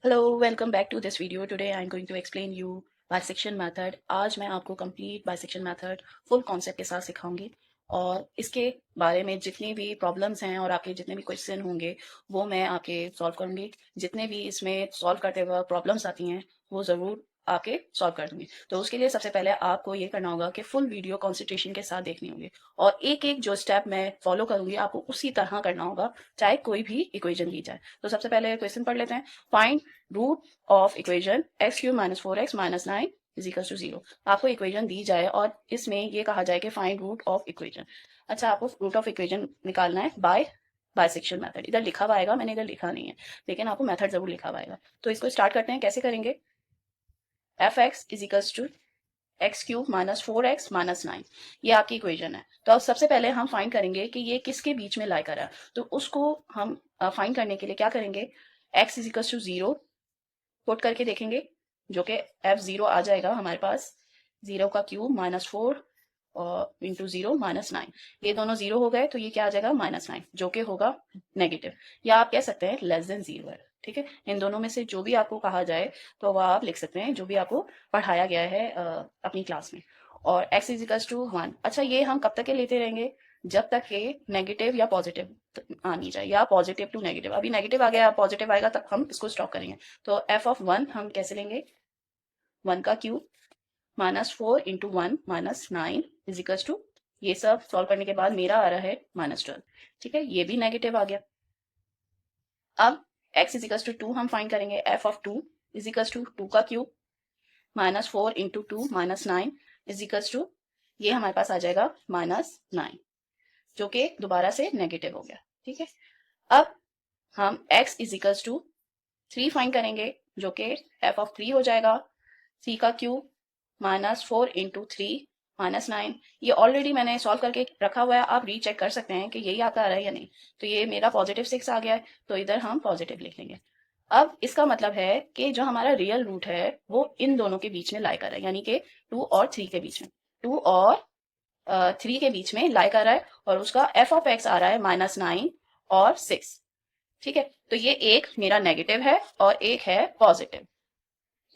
Hello, welcome back to this video. Today I'm going to explain you bisection method. आज मैं आपको complete bisection method full concept के साथ सिखाऊंगी और इसके बारे में जितनी भी प्रॉब्लम्स हैं और आपके जितने भी क्वेश्चन होंगे वो मैं आपके सॉल्व करूंगी। जितने भी इसमें सॉल्व करते वक्त प्रॉब्लम्स आती हैं वो ज़रूर आपके सॉल्व कर दूंगी। तो उसके लिए सबसे पहले आपको ये करना होगा कि फुल वीडियो कॉन्सेंट्रेशन के साथ देखनी होगी और एक एक जो स्टेप मैं फॉलो करूंगी आपको उसी तरह करना होगा, चाहे कोई भी इक्वेशन दी जाए। तो सबसे पहले क्वेश्चन पढ़ लेते हैं। Find root of equation x cube minus 4x minus 9 is equal to 0। आपको इक्वेशन दी जाए और इसमें ये कहा जाए कि फाइंड रूट ऑफ इक्वेशन। अच्छा, आपको रूट ऑफ इक्वेशन निकालना है बाय बाइसेक्शन मेथड। इधर लिखा हुआ आएगा, मैंने इधर लिखा नहीं है, लेकिन आपको मेथड जरूर लिखा हुआ आएगा। तो इसको स्टार्ट करते हैं। कैसे करेंगे? F x is equal to x cube minus 4x minus 9, ये आपकी इक्वेशन है। तो अब सबसे पहले हम फाइंड करेंगे कि ये किसके बीच में लाई कर रहा है। तो उसको हम फाइंड करने के लिए क्या करेंगे, x is equal to 0 put करके देखेंगे, जो कि f0 आ जाएगा हमारे पास। 0 का क्यूब माइनस 4 और इंटू 0 माइनस 9, ये दोनों 0 हो गए तो ये क्या आ जाएगा -9, जो कि होगा नेगेटिव, या आप कह सकते हैं लेस देन 0 है। ठीक है, इन दोनों में से जो भी आपको कहा जाए तो वह आप लिख सकते हैं, जो भी आपको पढ़ाया गया है अपनी क्लास में। और x इज इक्वल टू 1। अच्छा, ये हम कब तक के लेते रहेंगे? जब तक ये नेगेटिव या पॉजिटिव आनी जाए, या पॉजिटिव टू नेगेटिव। अभी नेगेटिव आ गया, पॉजिटिव आएगा तब हम इसको स्टॉप करेंगे। तो एफ ऑफ 1 हम कैसे लेंगे? 1 का cube minus 4 into 1 minus 9 is equal to, ये सब सॉल्व करने के बाद मेरा आ रहा है -12। ठीक है, ये भी नेगेटिव आ गया। अब x इज इक्वल टू 2 हम फाइंड करेंगे। F of 2 is equal to 2 का cube minus 4 into 2 minus 9 is equal to, ये हमारे पास आ जाएगा -9, जो कि दोबारा से नेगेटिव हो गया। ठीक है, अब हम x is equal to 3 find करेंगे, जो कि एफ ऑफ 3 हो जाएगा। 3 का क्यूब माइनस 4 इंटू 3 माइनस 9, ये ऑलरेडी मैंने सॉल्व करके रखा हुआ है, आप रीचेक कर सकते हैं कि यही आपका आ रहा है या नहीं। तो ये मेरा +6 आ गया है, तो इधर हम पॉजिटिव लिख लेंगे। अब इसका मतलब है कि जो हमारा रियल रूट है वो इन दोनों के बीच में लाई कर रहा है, यानी कि 2 और 3 के बीच में। 2 और 3 के बीच में लाई कर रहा है, और उसका एफ ऑफ एक्स आ रहा है -9 और 6। ठीक है, तो ये एक मेरा नेगेटिव है और एक है पॉजिटिव।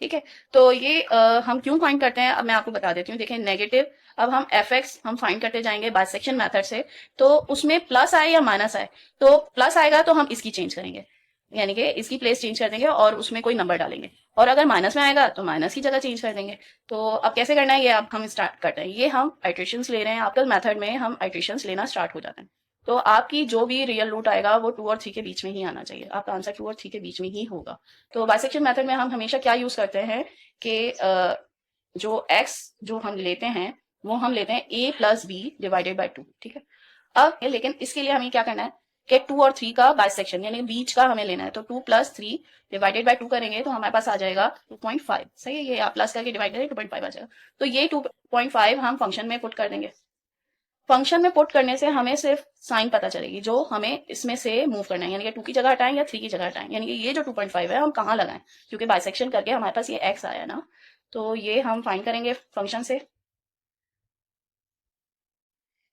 ठीक है, तो ये हम क्यों फाइंड करते हैं अब मैं आपको बता देती हूँ। देखिए, नेगेटिव, अब हम एफ एक्स हम फाइंड करते जाएंगे बाइसेक्शन मेथड से, तो उसमें प्लस आए या माइनस आए, तो प्लस आएगा तो हम इसकी चेंज करेंगे, यानी कि इसकी प्लेस चेंज कर देंगे और उसमें कोई नंबर डालेंगे। और अगर माइनस में आएगा तो माइनस की जगह चेंज कर देंगे। तो अब कैसे करना है ये अब हम स्टार्ट करते हैं। ये हम आइट्रेशंस ले रहे हैं, आपका मेथड में हम आइट्रेशंस लेना स्टार्ट हो जाते हैं। तो आपकी जो भी रियल रूट आएगा वो 2 और 3 के बीच में ही आना चाहिए, आपका आंसर 2 और 3 के बीच में ही होगा। तो बाइसेक्शन मेथड में हम हमेशा क्या यूज करते हैं कि जो x जो हम लेते हैं वो हम लेते हैं a plus B divided by 2। ठीक है, अब लेकिन इसके लिए हमें क्या करना है कि 2 और 3 का बाइसेक्शन यानी बीच का हमें लेना है। तो 2 प्लस 3 डिवाइडेड बाई 2 करेंगे तो हमारे पास आ जाएगा 2.5। सही है, ये आप प्लस करके डिवाइड करेंगे 2.5 आ जाएगा। तो ये 2.5 हम फंक्शन में पुट कर देंगे। फंक्शन में पुट करने से हमें सिर्फ साइन पता चलेगी जो हमें इसमें से मूव करना है, यानी कि 2 की जगह हटाएं या 3 की जगह हटाएं, यानी कि ये जो 2.5 है हम कहाँ लगाएं, क्योंकि बाइसेक्शन करके हमारे पास ये x आया ना। तो ये हम फाइंड करेंगे फंक्शन से।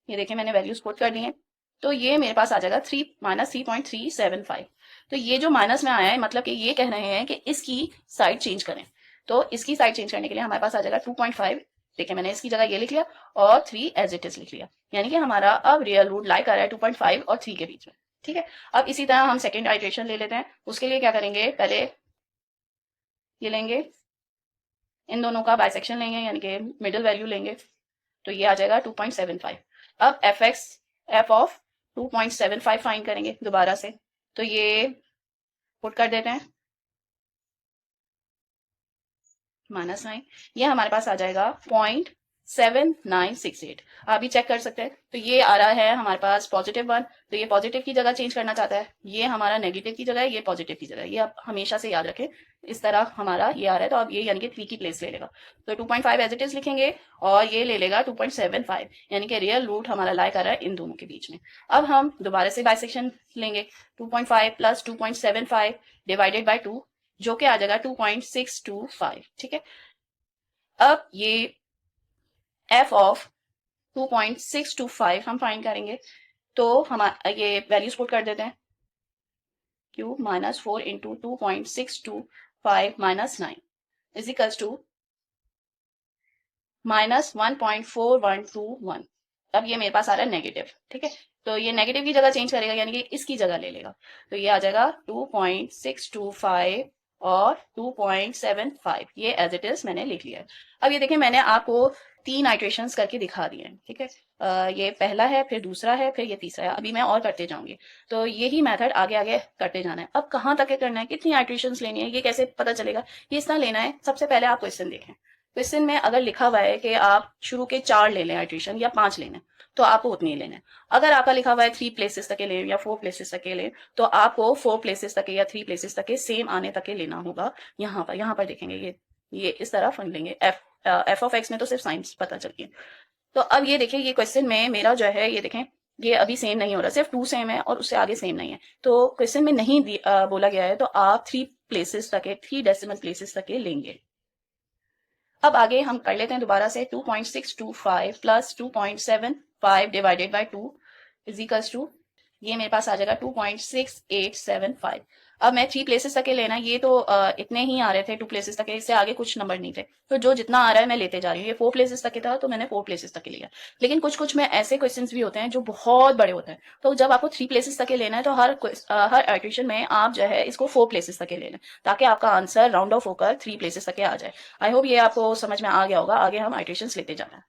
ये देखिए मैंने वैल्यूज पुट कर दी हैं, तो ये मेरे पास आ जाएगा 3 -3.375। तो ये जो माइनस में आया है मतलब कि ये कह रहे हैं कि इसकी साइड चेंज करें। तो इसकी साइड चेंज करने के लिए हमारे पास आ जाएगा 2.5। देखिए मैंने इसकी जगह ये लिख लिया और 3 एज इट इज लिख लिया, यानी कि हमारा अब रियल रूट लाई कर रहा है 2.5 और 3 के बीच में। ठीक है, अब इसी तरह हम सेकेंड आइट्रेशन ले लेते हैं। उसके लिए क्या करेंगे, पहले ये लेंगे, इन दोनों का बाइसेक्शन लेंगे यानी कि मिडिल वैल्यू लेंगे, तो ये आ जाएगा 2.75। अब एफ ऑफ 2.75 फाइंड करेंगे दोबारा से, तो ये पुट कर देते हैं -9, ये हमारे पास आ जाएगा 0.7968। आप भी चेक कर सकते हैं। तो ये आ रहा है हमारे पास +1, तो ये पॉजिटिव की जगह चेंज करना चाहता है, ये हमारा नेगेटिव की जगह है, ये पॉजिटिव की जगह है। ये आप हमेशा से याद रखें, इस तरह हमारा ये आ रहा है, तो अब ये यानी कि 3 की प्लेस ले लेगा। तो 2.5 एज इट इज लिखेंगे और ये ले लेगा 2.75, यानी कि रियल रूट हमारा लाई कर रहा है इन दोनों के बीच में। अब हम दोबारा से बाइसेक्शन लेंगे, 2.5 प्लस 2.75 डिवाइडेड बाई 2, जो कि आ जाएगा 2.625। ठीक है, अब ये f ऑफ 2.625 हम फाइंड करेंगे, तो हम ये वैल्यूज पुट कर देते हैं। Cube minus 4 into 2.625 minus 9 is equals to minus 1.4121। अब ये मेरे पास आ रहा है नेगेटिव, ठीक है। तो ये नेगेटिव की जगह चेंज करेगा, यानी कि इसकी जगह ले लेगा। तो ये आ जाएगा 2.625 और 2.75, ये एज इट इज मैंने लिख लिया है। अब ये देखिए मैंने आपको 3 आइट्रेशंस करके दिखा दिए हैं, ठीक है। ये पहला है, फिर दूसरा है, फिर ये तीसरा है। अभी मैं और करते जाऊंगी। तो यही मेथड आगे आगे करते जाना है। अब कहाँ तक करना है, कितनी आइट्रेशंस लेनी है, ये कैसे पता चलेगा, ये इतना लेना है। सबसे पहले आप क्वेश्चन देखें। क्वेश्चन में अगर लिखा हुआ है कि आप शुरू के 4 ले लें आइट्रेशन या 5 लेने, तो आपको उतनी लेना है। अगर आपका लिखा हुआ है 3 प्लेसेस तक के लें या 4 प्लेसेस तक के लें, तो आपको 4 प्लेसेस तक के या 3 प्लेसेस तक के सेम आने तक के लेना होगा। यहाँ पर देखेंगे, ये इस तरह फंड लेंगे। एफ ऑफ एक्स में तो सिर्फ साइंस पता चलती है। तो अब ये देखिए, ये क्वेश्चन में मेरा जो है, ये देखें, ये अभी सेम नहीं हो रहा, सिर्फ 2 सेम है और उससे आगे सेम नहीं है। तो क्वेश्चन में नहीं बोला गया है, तो आप 3 प्लेसेस तक के, 3 डेसिमल प्लेसेस तक के लेंगे। अब आगे हम कर लेते हैं दोबारा से। 2.625 plus 2.75 divided by 2 is equals to, ये मेरे पास आ जाएगा 2.6875। अब मैं 3 प्लेसेस तक के लेना, ये तो इतने ही आ रहे थे 2 प्लेसेस तक के, इससे आगे कुछ नंबर नहीं थे। तो जो जितना आ रहा है मैं लेते जा रही हूँ। ये 4 प्लेसेस तक के था, तो मैंने 4 प्लेसेस तक के लिया। लेकिन कुछ कुछ में ऐसे क्वेश्चन भी होते हैं जो बहुत बड़े होते हैं। तो जब आपको 3 प्लेसेस तक के लेना है, तो हर एडिशन में आप जो है इसको 4 प्लेसेस तक के लेना, ताकि आपका आंसर राउंड ऑफ होकर 3 प्लेसेस तक के आ जाए। आई होप ये आपको समझ में आ गया होगा। आगे हम आइट्रेशंस लेते जाना है।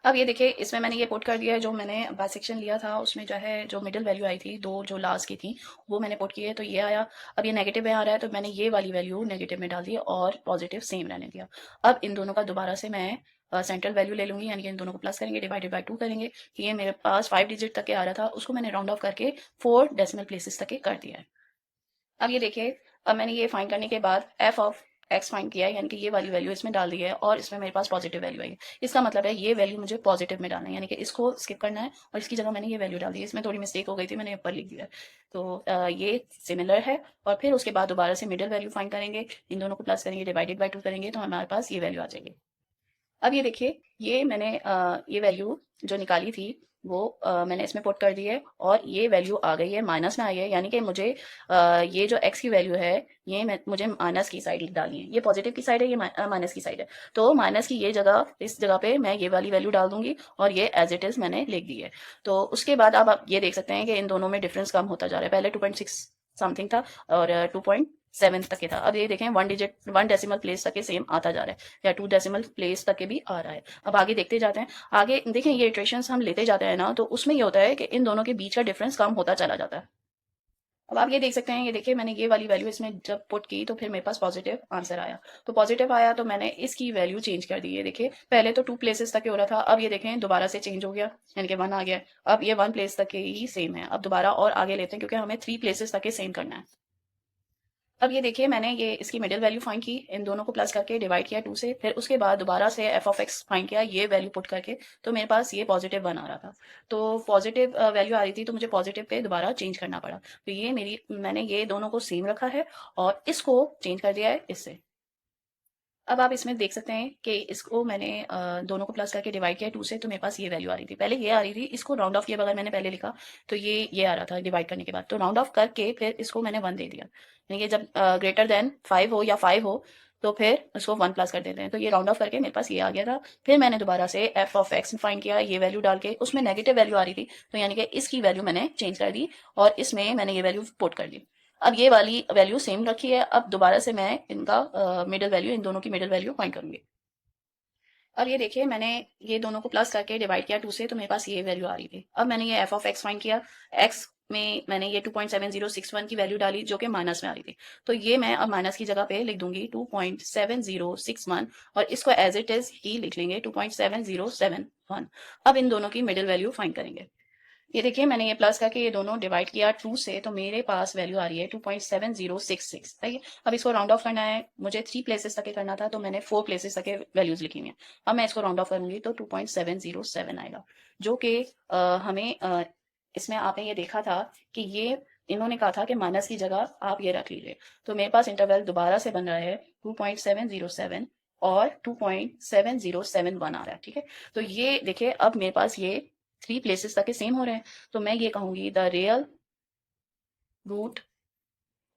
अब ये देखिए, इसमें मैंने ये पुट कर दिया है, जो मैंने बाइसेक्शन लिया था उसमें जो है, जो मिडिल वैल्यू आई थी, 2 जो लास्ट की थी, वो मैंने पुट की है। तो ये आया। अब ये नेगेटिव में आ रहा है, तो मैंने ये वाली वैल्यू नेगेटिव में डाल दी और पॉजिटिव सेम रहने दिया। अब इन दोनों का दोबारा से मैं सेंट्रल वैल्यू ले लूंगी, यानी कि इन दोनों को प्लस करेंगे, डिवाइडेड बाई 2 करेंगे। ये मेरे पास 5 डिजिट तक के आ रहा था, उसको मैंने राउंड ऑफ करके 4 डेसिमल प्लेसेस तक के कर दिया है। अब ये देखिए, अब मैंने ये फाइंड करने के बाद एफ ऑफ एक्स फाइंड किया है, यानी कि ये वाली वैल्यू इसमें डाल दी है और इसमें मेरे पास पॉजिटिव वैल्यू आई है। इसका मतलब है ये वैल्यू मुझे पॉजिटिव में डालना है, यानी कि इसको स्किप करना है और इसकी जगह मैंने ये वैल्यू डाल दी है। इसमें थोड़ी मिस्टेक हो गई थी, मैंने ऊपर लिख दिया है। तो ये सिमिलर है। और फिर उसके बाद दोबारा से मिडिल वैल्यू फाइंड करेंगे, इन दोनों को प्लस करेंगे, डिवाइडेड बाई 2 करेंगे, तो हमारे पास ये वैल्यू आ जाएगी। अब ये देखिए, ये मैंने ये वैल्यू जो निकाली थी, वो मैंने इसमें पुट कर दी है और ये वैल्यू आ गई है, माइनस में आई है। यानी कि मुझे ये जो x की वैल्यू है, ये मुझे माइनस की साइड डालनी है। ये पॉजिटिव की साइड है, ये माइनस की साइड है। तो माइनस की ये जगह, इस जगह पे मैं ये वाली वैल्यू डाल दूंगी और ये एज इट इज मैंने लिख दी है। तो उसके बाद अब आप ये देख सकते हैं कि इन दोनों में डिफरेंस कम होता जा रहा है। पहले 2.6 समथिंग था और 2.7 तक के था। अब ये देखें, 1 डेसिमल प्लेस तक के सेम आता जा रहा है, या 2 डेसिमल प्लेस तक के भी आ रहा है। अब आगे देखते जाते हैं। आगे देखें, ये इटरेशंस हम लेते जाते हैं ना, तो उसमें ये होता है कि इन दोनों के बीच का डिफरेंस कम होता चला जाता है। अब आप ये देख सकते हैं, ये देखिए, मैंने ये वाली वैल्यू इसमें जब पुट की, तो फिर मेरे पास पॉजिटिव आंसर आया। तो पॉजिटिव आया, तो मैंने इसकी वैल्यू चेंज कर दी है। देखिए, पहले तो 2 प्लेसेस तक के हो रहा था, अब ये देखें दोबारा से चेंज हो गया, यानी कि 1 आ गया। अब ये 1 प्लेस तक के ही सेम है। अब दोबारा और आगे लेते हैं, क्योंकि हमें 3 प्लेसेस तक के सेम करना है। अब ये देखिए, मैंने ये इसकी मिडिल वैल्यू फाइंड की, इन दोनों को प्लस करके डिवाइड किया 2 से, फिर उसके बाद दोबारा से एफ ऑफ एक्स फाइंड किया, ये वैल्यू पुट करके। तो मेरे पास ये पॉजिटिव 1 आ रहा था। तो पॉजिटिव वैल्यू आ रही थी, तो मुझे पॉजिटिव पे दोबारा चेंज करना पड़ा। तो ये मैंने ये दोनों को सेम रखा है और इसको चेंज कर दिया है इससे। अब आप इसमें देख सकते हैं कि इसको मैंने दोनों को प्लस करके डिवाइड किया 2 से, तो मेरे पास ये वैल्यू आ रही थी। पहले ये आ रही थी, इसको राउंड ऑफ किए बगैर मैंने पहले लिखा, तो ये आ रहा था डिवाइड करने के बाद। तो राउंड ऑफ करके फिर इसको मैंने 1 दे दिया, यानी कि जब ग्रेटर देन 5 हो या 5 हो, तो फिर उसको 1 प्लस कर देते हैं। तो ये राउंड ऑफ करके मेरे पास ये आ गया था। फिर मैंने दोबारा से एफ ऑफ एक्स फाइंड किया, ये वैल्यू डाल के, उसमें नेगेटिव वैल्यू आ रही थी, तो यानी कि इसकी वैल्यू मैंने चेंज कर दी और इसमें मैंने ये वैल्यू पुट कर दी। अब ये वाली वैल्यू सेम रखी है। अब दोबारा से मैं इनका मिडिल वैल्यू, इन दोनों की मिडिल वैल्यू फाइंड करूंगी। अब ये देखिए, मैंने ये दोनों को प्लस करके डिवाइड किया 2 से, तो मेरे पास ये वैल्यू आ रही थी। अब मैंने ये एफ ऑफ एक्स फाइंड किया, एक्स में मैंने ये 2.7061 की वैल्यू डाली, जो कि माइनस में आ रही थी। तो ये मैं अब माइनस की जगह पे लिख दूंगी 2.7061 और इसको एज इट इज ही लिख लेंगे 2.7071। अब इन दोनों की मिडिल वैल्यू फाइंड करेंगे। ये देखिए, मैंने ये प्लस करके ये दोनों डिवाइड किया 2 से, तो मेरे पास वैल्यू आ रही है 2.7066। सही है। अब इसको राउंड ऑफ करना है, मुझे 3 प्लेसेस तक के करना था, तो मैंने 4 प्लेसेस तक के वैल्यूज लिखी हुई हैं। अब मैं इसको राउंड ऑफ करूंगी, तो 2.707 आएगा, जो कि हमें इसमें आपने ये देखा था कि ये इन्होंने कहा था कि माइनस की जगह आप ये रख लीजिए। तो मेरे पास इंटरवल दोबारा से बन रहा है 2.707 और 2.7071 आ रहा है, ठीक है। तो ये देखिए, अब मेरे पास ये 3 प्लेसेस तक के सेम हो रहे हैं। तो मैं ये कहूंगी the real root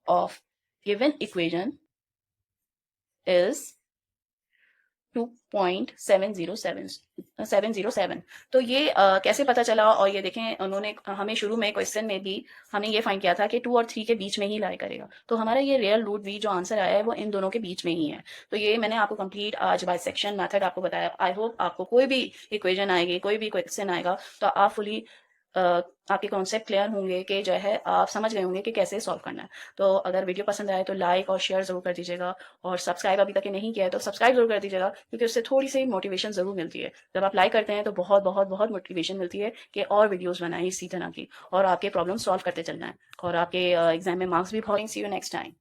of given equation is 2.707 तो ये कैसे पता चला। और ये देखें उन्होंने हमें शुरू में क्वेश्चन में भी हमें ये फाइंड किया था कि 2 और 3 के बीच में ही लाई करेगा, तो हमारा ये रियल रूट भी जो आंसर आया है वो इन दोनों के बीच में ही है। तो ये मैंने आपको कंप्लीट आज बाइसेक्शन मेथड आपको बताया। आई होप आपको कोई भी इक्वेशन आएगी, कोई भी क्वेश्चन आएगा, तो आप फुली आपके कॉन्सेप्ट क्लियर होंगे कि जो है आप समझ गए होंगे कि कैसे सॉल्व करना है। तो अगर वीडियो पसंद आए तो लाइक और शेयर ज़रूर कर दीजिएगा, और सब्सक्राइब अभी तक नहीं किया है तो सब्सक्राइब जरूर कर दीजिएगा, क्योंकि उससे थोड़ी सी मोटिवेशन ज़रूर मिलती है। जब आप लाइक करते हैं तो बहुत बहुत बहुत मोटिवेशन मिलती है कि और वीडियोज़ बनाएं इसी तरह की, और आपके प्रॉब्लम सॉल्व करते चलना है, और आपके एग्जाम में मार्क्स भी बहुत। सी यू नेक्स्ट टाइम।